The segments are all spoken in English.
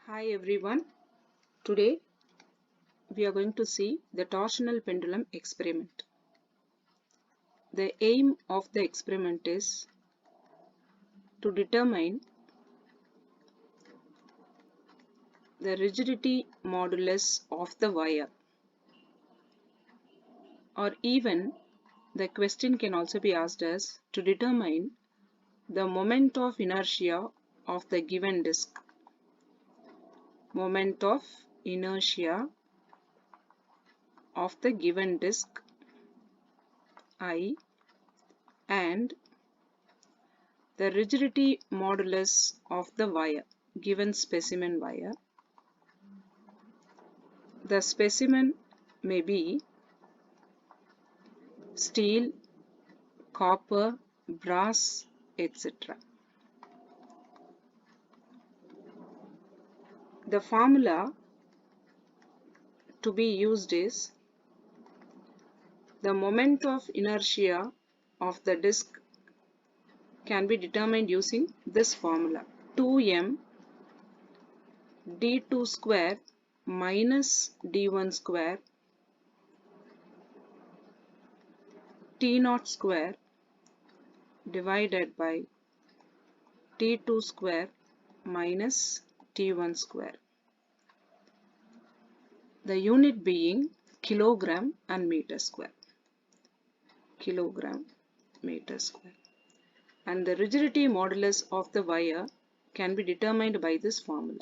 Hi everyone. Today we are going to see the torsional pendulum experiment. The aim of the experiment is to determine the rigidity modulus of the wire, or even the question can also be asked as to determine the moment of inertia of the given disk. Moment of inertia of the given disk I and the rigidity modulus of the wire, given specimen wire. The specimen may be steel, copper, brass, etc. The formula to be used is the moment of inertia of the disk can be determined using this formula: 2m d2 square minus d1 square t0 square divided by t2 square minus t1 square. The unit being kilogram and meter square. Kilogram meter square. And the rigidity modulus of the wire can be determined by this formula: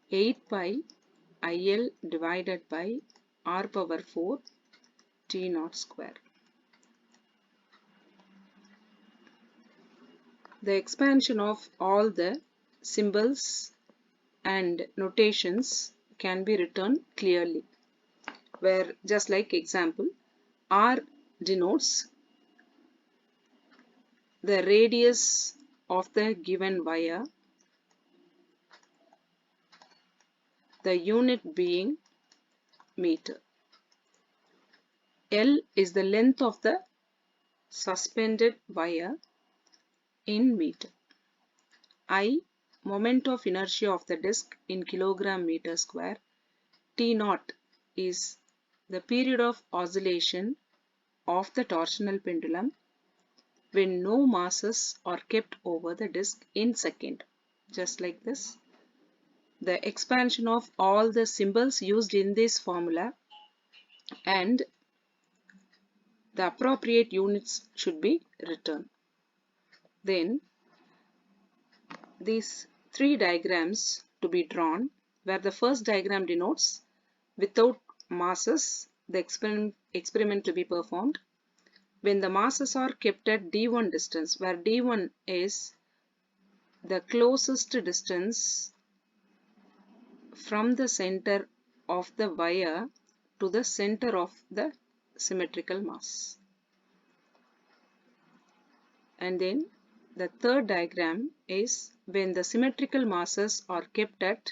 8 pi IL divided by R power 4 T0 square. The expansion of all the symbols and notations can be written clearly, where just like example, R denotes the radius of the given wire, the unit being meter. L is the length of the suspended wire in meter. I, moment of inertia of the disk in kilogram meter square. T0 is the period of oscillation of the torsional pendulum when no masses are kept over the disk in second. Just like this. The expansion of all the symbols used in this formula and the appropriate units should be written. Then these three diagrams to be drawn, where the first diagram denotes without masses the experiment to be performed when the masses are kept at d1 distance, where d1 is the closest distance from the center of the wire to the center of the symmetrical mass. And then the third diagram is when the symmetrical masses are kept at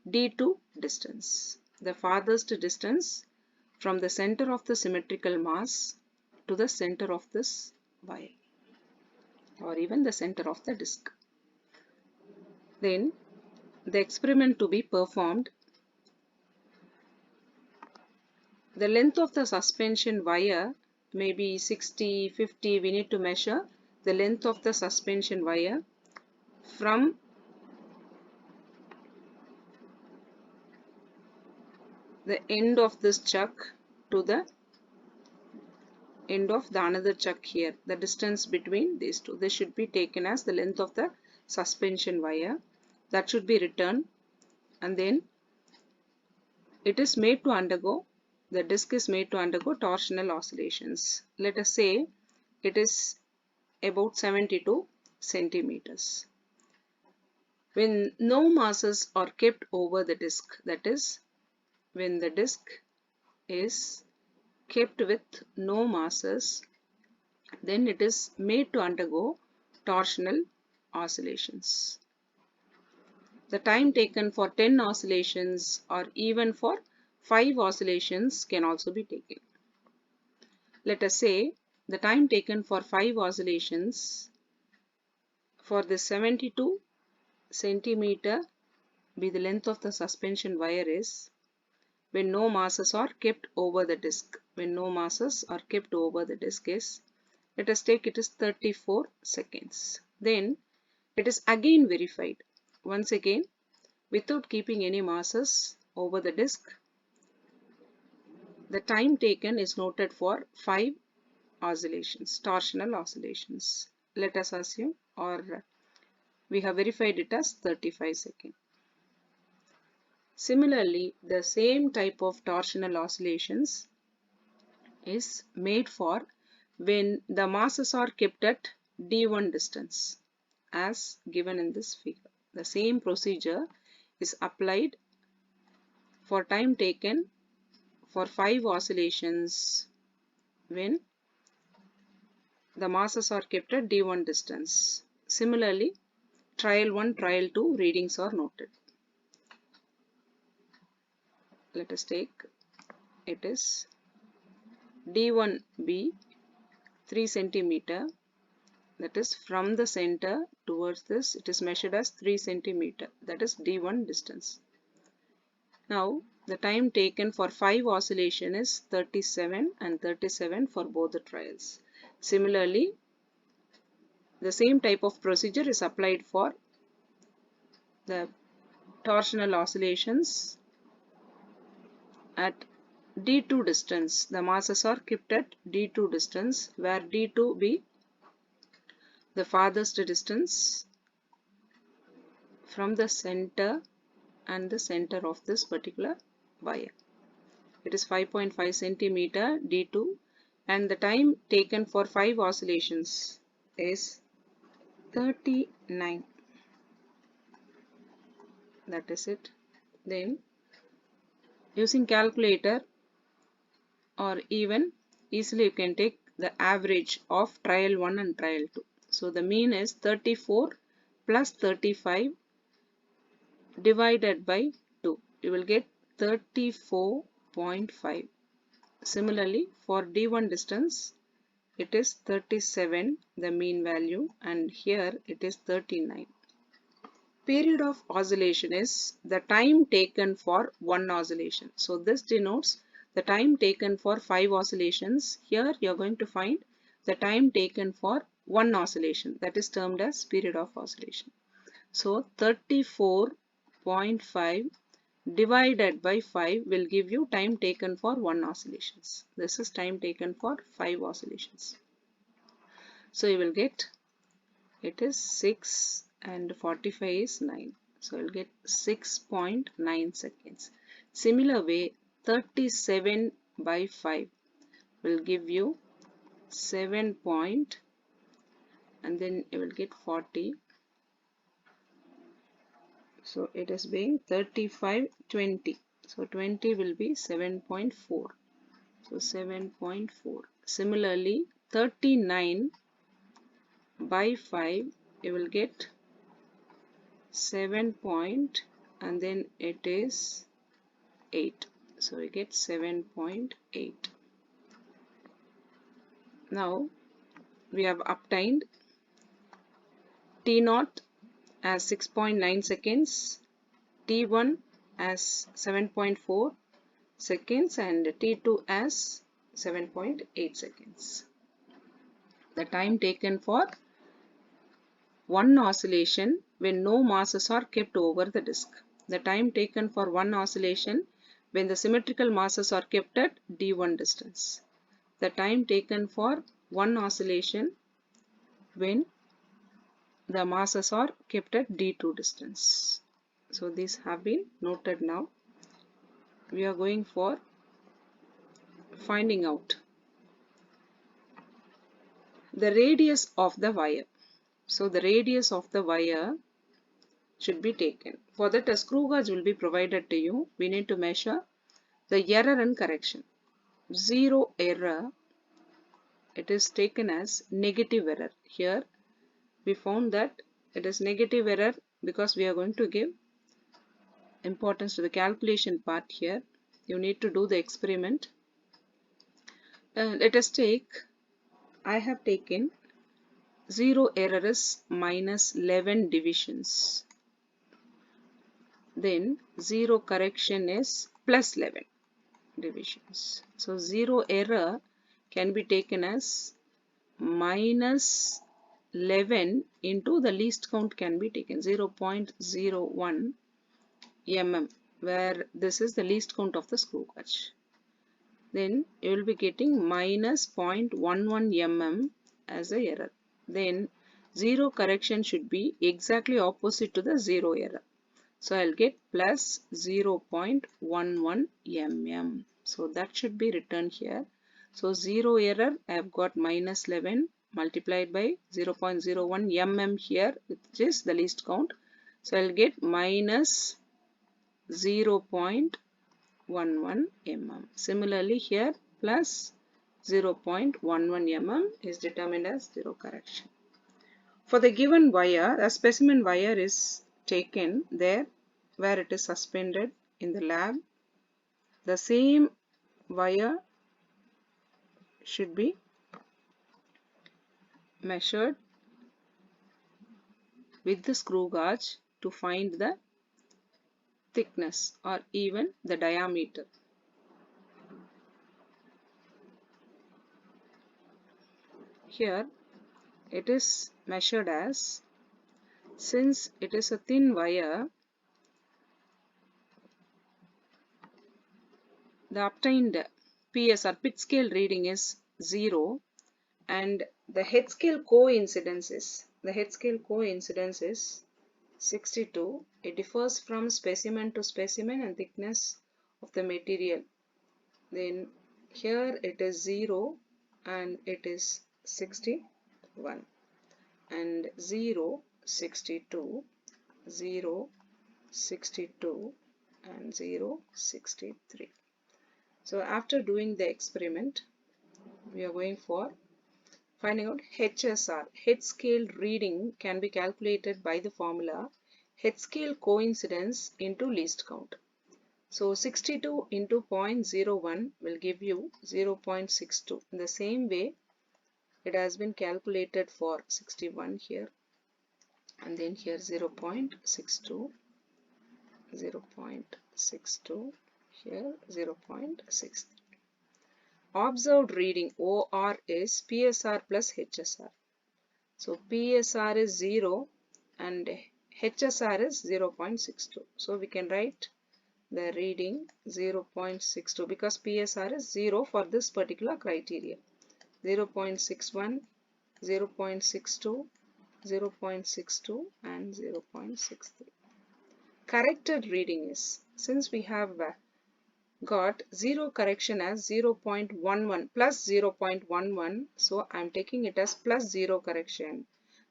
d2 distance, the farthest distance from the center of the symmetrical mass to the center of this wire, or even the center of the disk. Then the experiment to be performed, the length of the suspension wire may be 60, 50. We need to measure the length of the suspension wire from the end of this chuck to the end of the another chuck here. The distance between these two, this should be taken as the length of the suspension wire. That should be written, and then it is made to undergo, the disc is made to undergo torsional oscillations. Let us say it is about 72 centimeters. When no masses are kept over the disc, that is, when the disc is kept with no masses, then it is made to undergo torsional oscillations. The time taken for 10 oscillations or even for 5 oscillations can also be taken. Let us say the time taken for 5 oscillations for the 72 centimeter be the length of the suspension wire is when no masses are kept over the disc. When no masses are kept over the disc is, let us take it is 34 seconds. Then it is again verified. Once again, without keeping any masses over the disc, the time taken is noted for 5 oscillations, torsional oscillations. Let us assume, or we have verified it as 35 seconds. Similarly, the same type of torsional oscillations is made for when the masses are kept at d1 distance as given in this figure. The same procedure is applied for time taken for 5 oscillations when the masses are kept at d1 distance. Similarly, trial 1, trial 2 readings are noted. Let us take it is d1b 3 centimeter, that is from the center towards this it is measured as 3 centimeter, that is d1 distance. Now the time taken for 5 oscillation is 37 and 37 for both the trials. Similarly, the same type of procedure is applied for the torsional oscillations at d2 distance. The masses are kept at d2 distance, where d2 be the farthest distance from the center and the center of this particular wire. It is 5.5 centimeter d2, and the time taken for 5 oscillations is 39. That is it. Then using calculator, or even easily you can take the average of trial 1 and trial 2. So the mean is 34 plus 35 divided by 2. You will get 34.5. Similarly, for d1 distance, it is 37, the mean value, and here it is 39. Period of oscillation is the time taken for one oscillation. So this denotes the time taken for 5 oscillations. Here you are going to find the time taken for one oscillation, that is termed as period of oscillation. So 34.5 divided by 5 will give you time taken for 1 oscillations. This is time taken for 5 oscillations. So you will get, it is 6 and 45 is 9. So you will get 6.9 seconds. Similar way, 37 by 5 will give you 7 point, and then you will get 40. So it is being 35, 20. So 20 will be 7.4. So 7.4. Similarly, 39 by 5, you will get 7 point, and then it is 8. So we get 7.8. Now we have obtained T0 as 6.9 seconds, T1 as 7.4 seconds, and T2 as 7.8 seconds. The time taken for one oscillation when no masses are kept over the disc. The time taken for one oscillation when the symmetrical masses are kept at d1 distance. The time taken for one oscillation when the masses are kept at d2 distance. So these have been noted. Now we are going for finding out the radius of the wire. So the radius of the wire should be taken. For that, a screw gauge will be provided to you. We need to measure the error and correction. 0 error, it is taken as negative error. Here we found that it is negative error because we are going to give importance to the calculation part here. You need to do the experiment. Let us take, I have taken 0 error is minus 11 divisions. Then 0 correction is plus 11 divisions. So 0 error can be taken as minus 11 into the least count can be taken 0.01 mm, where this is the least count of the screw gauge. Then you will be getting minus 0.11 mm as a error. Then 0 correction should be exactly opposite to the 0 error. So I'll get plus 0.11 mm. So that should be written here. So 0 error, I have got minus 11 multiplied by 0.01 mm here, which is the least count. So I'll get minus 0.11 mm. Similarly here plus 0.11 mm is determined as 0 correction. For the given wire, a specimen wire is taken there where it is suspended in the lab. The same wire should be measured with the screw gauge to find the thickness or even the diameter. Here it is measured as, since it is a thin wire, the obtained PS or pit scale reading is 0 and the head scale coincidence is 62. It differs from specimen to specimen and thickness of the material. Then here it is 0 and it is 61 and 0, 62, 0, 62 and 0, 63. So after doing the experiment, we are going for finding out HSR. Head scale reading can be calculated by the formula head scale coincidence into least count. So 62 into 0.01 will give you 0.62. In the same way, it has been calculated for 61 here and then here 0.62, 0.62, here 0.63. Observed reading OR is PSR plus HSR. So PSR is 0 and HSR is 0.62. So we can write the reading 0.62 because PSR is 0 for this particular criteria. 0.61, 0.62, 0.62 and 0.63. Corrected reading is, since we have got 0 correction as 0.11 plus 0.11, so I am taking it as plus 0 correction,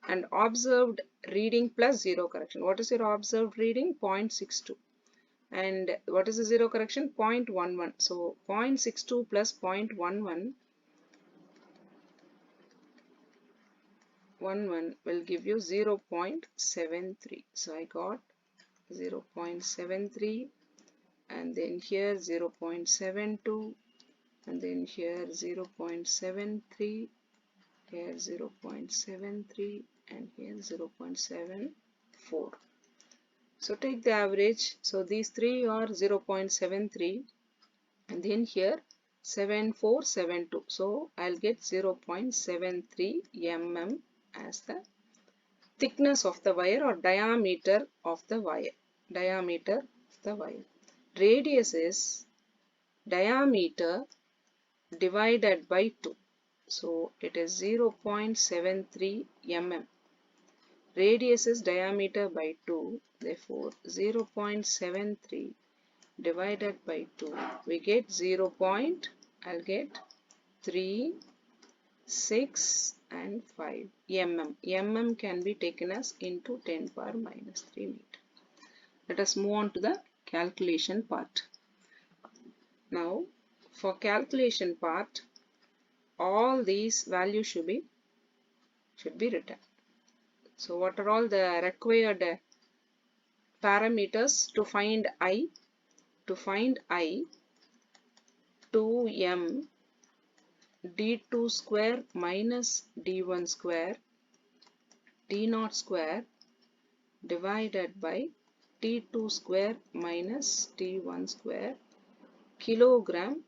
and observed reading plus 0 correction. What is your observed reading? 0.62. And what is the 0 correction? 0.11. So 0.62 plus 0.11 will give you 0.73. So I got 0.73 and then here 0.72 and then here 0.73, here 0.73 and here 0.74. So take the average. So these three are 0.73 and then here 7472. So I'll get 0.73 mm as the thickness of the wire or diameter of the wire. Radius is diameter divided by 2. So it is 0.73 mm. Radius is diameter by 2. Therefore 0.73 divided by 2. We get 0. I'll get 3, 6 and 5 mm. Mm can be taken as into 10 power minus 3 meter. Let us move on to the calculation part. Now for calculation part, all these values should be written. So what are all the required parameters to find I? To find I, 2m d2 square minus d1 square d0 square divided by T2 square minus T1 square kilogram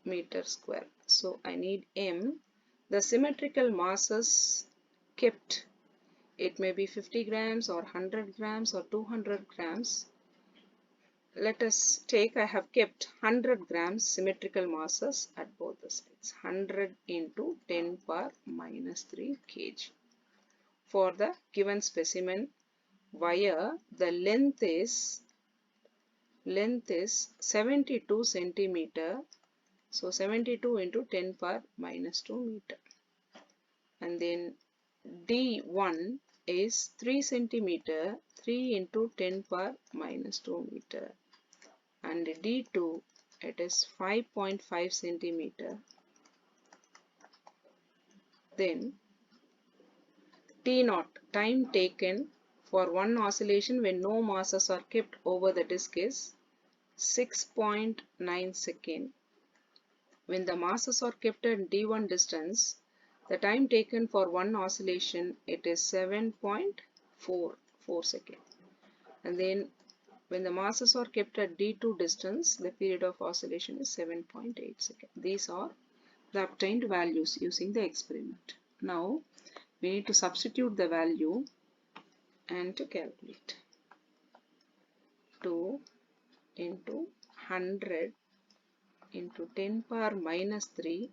meter square. So I need M. The symmetrical masses kept, it may be 50 grams or 100 grams or 200 grams. Let us take, I have kept 100 grams symmetrical masses at both the sides. 100 into 10 power minus 3 kg. For the given specimen wire, the length is 72 centimeter. So 72 into 10 power minus 2 meter. And then D1 is 3 centimeter, 3 into 10 power minus 2 meter. And D2, it is 5.5 centimeter. Then T0, time taken for one oscillation when no masses are kept over the disc is 6.9 seconds. When the masses are kept at D1 distance, the time taken for one oscillation, it is 7.44 seconds. And then when the masses are kept at D2 distance, the period of oscillation is 7.8 seconds. These are the obtained values using the experiment. Now we need to substitute the value and to calculate. 2 into 100 into 10 power minus 3.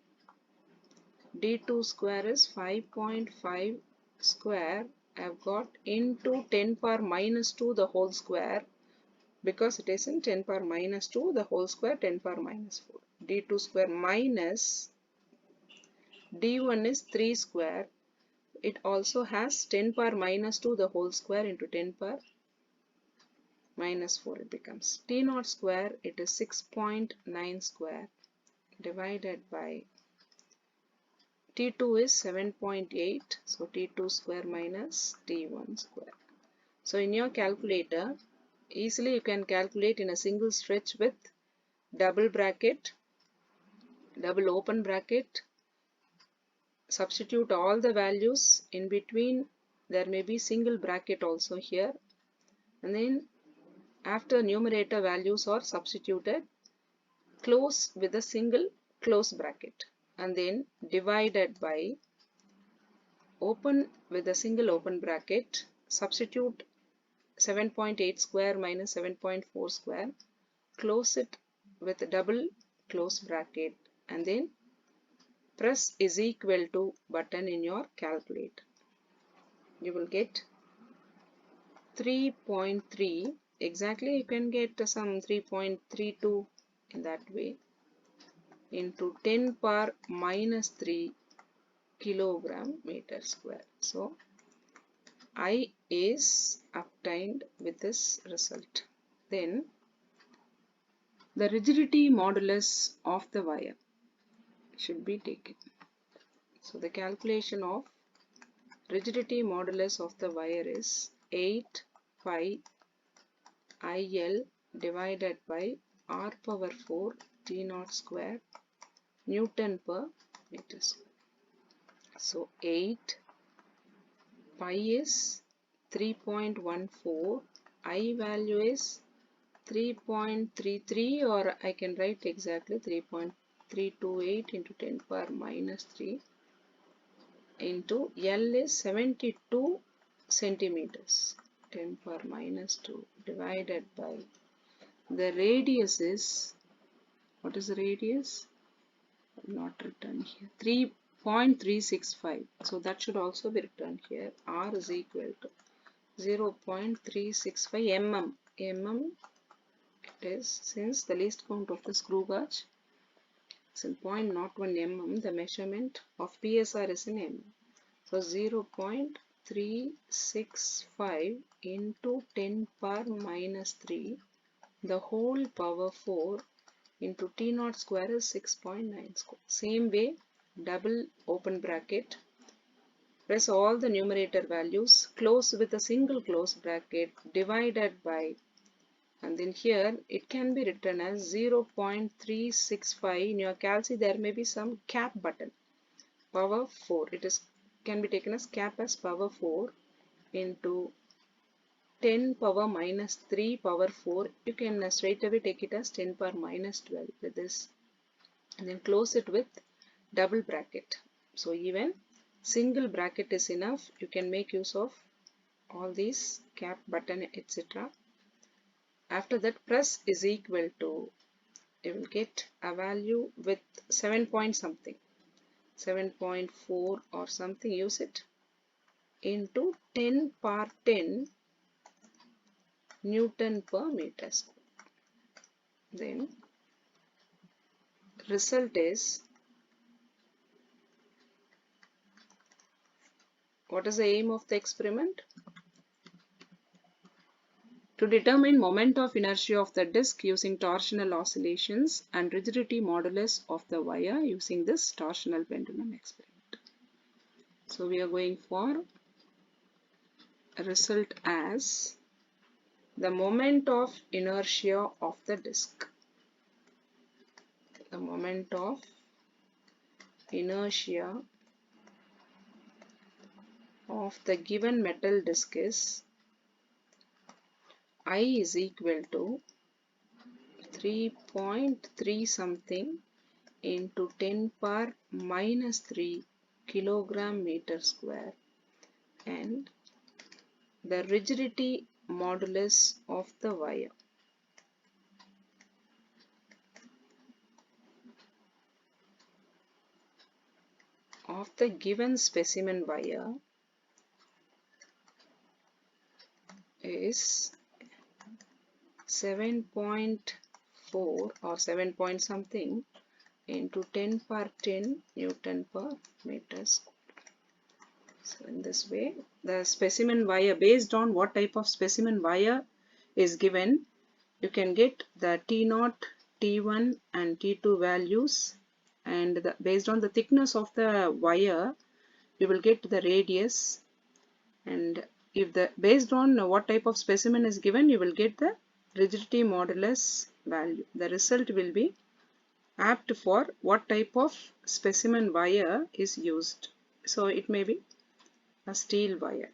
D2 square is 5.5 square. I have got into 10 power minus 2 the whole square, because it is in 10 power minus 2 the whole square, 10 power minus 4. D2 square minus D1 is 3 square. It also has 10 power minus 2 the whole square into 10 power minus 4. It becomes T0 square, it is 6.9 square divided by T2 is 7.8. So T2 square minus T1 square. So in your calculator, easily you can calculate in a single stretch with double bracket, double open bracket. Substitute all the values. In between there may be single bracket also here, and then after numerator values are substituted, close with a single close bracket, and then divided by open with a single open bracket. Substitute 7.8 square minus 7.4 square, close it with a double close bracket, and then press is equal to button in your calculator. You will get 3.3. Exactly you can get some 3.32 in that way, into 10 power minus 3 kilogram meter square. So I is obtained with this result. Then the rigidity modulus of the wire should be taken. So the calculation of rigidity modulus of the wire is 8 pi IL divided by R power 4 T0 square Newton per meter square. So 8 pi is 3.14, I value is 3.33, or I can write exactly 3.328 into 10 power minus 3 into L is 72 centimeters, 10 power minus 2 divided by the radius is, what is the radius? Not written here, 3.365. So that should also be written here. R is equal to 0.365 mm. Mm it is, since the least count of the screw gauge is in 0.01 mm, the measurement of PSR is in mm. So 0.365 into 10 power minus 3 the whole power 4 into T0 square is 6.9 square. Same way, double open bracket, press all the numerator values, close with a single close bracket, divided by, and then here it can be written as 0.365. In your calci there may be some cap button, power 4. It is can be taken as cap as power 4 into 10 power minus 3 power 4. You can straight away take it as 10 power minus 12 with this, and then close it with double bracket. So even single bracket is enough. You can make use of all these cap, button, etc. After that, press is equal to, you will get a value with 7 point something, 7.4 or something, use it, into 10 power 10 Newton per meter square. Then result is, what is the aim of the experiment? To determine moment of inertia of the disk using torsional oscillations and rigidity modulus of the wire using this torsional pendulum experiment. So we are going for a result as the moment of inertia of the disk. The moment of inertia of the given metal disk is I is equal to 3.3 something into 10 power minus 3 kilogram meter square, and the rigidity modulus of the wire. Of the given specimen wire is 7.4 or 7 point something into 10 power 10 Newton per meter square. So in this way, the specimen wire, based on what type of specimen wire is given, you can get the T0, T1 and T2 values, and based on the thickness of the wire, you will get the radius, and if the based on what type of specimen is given, you will get the rigidity modulus value. The result will be apt for what type of specimen wire is used. So it may be a steel wire.